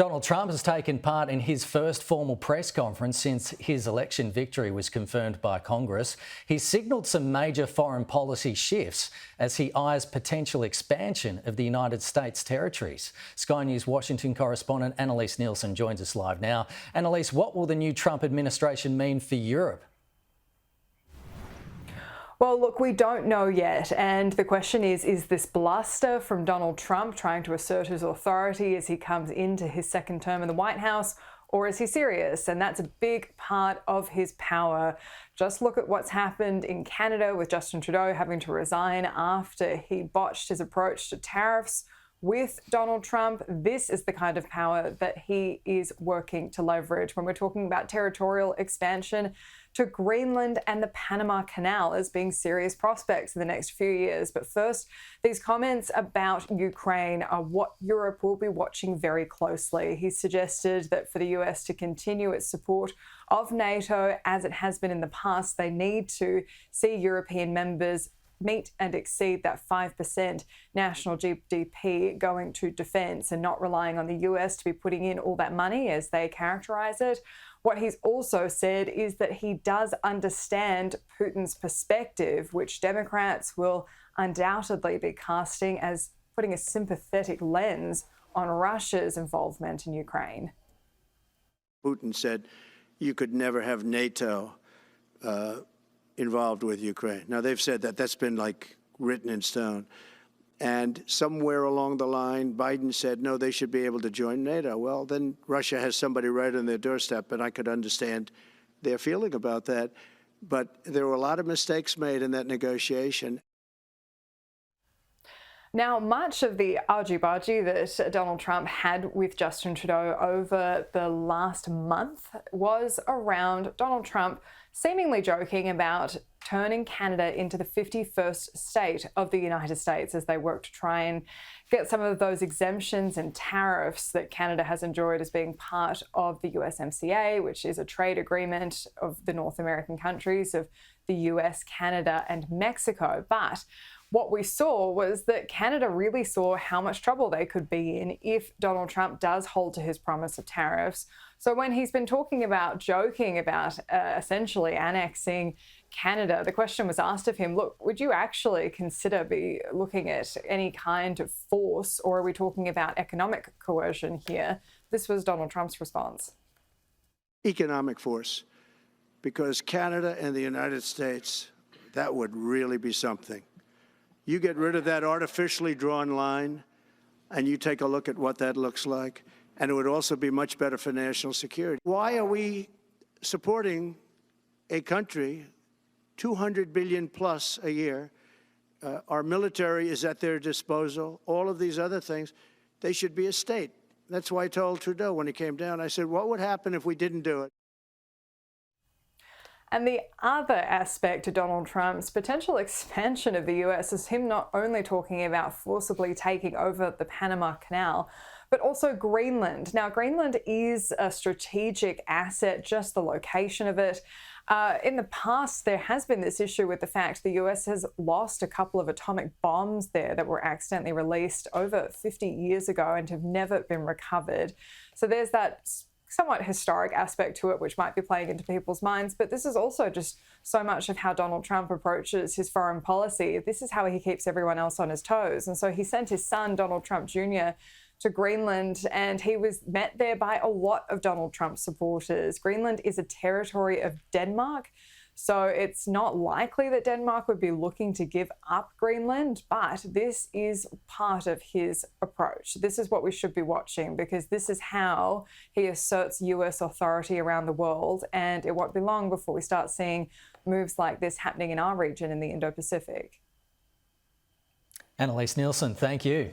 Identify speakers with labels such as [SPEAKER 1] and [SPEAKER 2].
[SPEAKER 1] Donald Trump has taken part in his first formal press conference since his election victory was confirmed by Congress. He's signalled some major foreign policy shifts as he eyes potential expansion of the United States territories. Sky News Washington correspondent Annalise Nielsen joins us live now. Annalise, what will the new Trump administration mean for Europe?
[SPEAKER 2] Well, look, we don't know yet. And the question is this bluster from Donald Trump trying to assert his authority as he comes into his second term in the White House, or is he serious? And that's a big part of his power. Just look at what's happened in Canada with Justin Trudeau having to resign after he botched his approach to tariffs with Donald Trump. This is the kind of power that he is working to leverage when we're talking about territorial expansion to Greenland and the Panama Canal as being serious prospects in the next few years. But first, these comments about Ukraine are what Europe will be watching very closely. He suggested that for the US to continue its support of NATO as it has been in the past, they need to see European members meet and exceed that 5% national GDP going to defence and not relying on the US to be putting in all that money as they characterise it. What he's also said is that he does understand Putin's perspective, which Democrats will undoubtedly be casting as putting a sympathetic lens on Russia's involvement in Ukraine.
[SPEAKER 3] Putin said you could never have NATO involved with Ukraine. Now, they've said that that's been like written in stone. And somewhere along the line, Biden said, no, they should be able to join NATO. Well, then Russia has somebody right on their doorstep, and I could understand their feeling about that. But there were a lot of mistakes made in that negotiation.
[SPEAKER 2] Now, much of the argy-bargy that Donald Trump had with Justin Trudeau over the last month was around Donald Trump seemingly joking about turning Canada into the 51st state of the United States as they work to try and get some of those exemptions and tariffs that Canada has enjoyed as being part of the USMCA, which is a trade agreement of the North American countries of the US, Canada, and Mexico. But what we saw was that Canada really saw how much trouble they could be in if Donald Trump does hold to his promise of tariffs. So when he's been talking about, joking about essentially annexing Canada, the question was asked of him, look, would you actually consider be looking at any kind of force, or are we talking about economic coercion here? This was Donald Trump's response.
[SPEAKER 3] Economic force, because Canada and the United States, that would really be something. You get rid of that artificially drawn line, and you take a look at what that looks like, and it would also be much better for national security. Why are we supporting a country, $200 billion plus a year? Our military is at their disposal. All of these other things, they should be a state. That's why I told Trudeau when he came down, I said, what would happen if we didn't do it?
[SPEAKER 2] And the other aspect to Donald Trump's potential expansion of the US is him not only talking about forcibly taking over the Panama Canal, but also Greenland. Now, Greenland is a strategic asset, just the location of it. In the past, there has been this issue with the fact the US has lost a couple of atomic bombs there that were accidentally released over 50 years ago and have never been recovered. So there's that somewhat historic aspect to it, which might be playing into people's minds. But this is also just so much of how Donald Trump approaches his foreign policy. This is how he keeps everyone else on his toes. And so he sent his son, Donald Trump Jr., to Greenland, and he was met there by a lot of Donald Trump supporters. Greenland is a territory of Denmark, so it's not likely that Denmark would be looking to give up Greenland, but this is part of his approach. This is what we should be watching, because this is how he asserts US authority around the world, and it won't be long before we start seeing moves like this happening in our region in the Indo-Pacific.
[SPEAKER 1] Annalise Nielsen, thank you.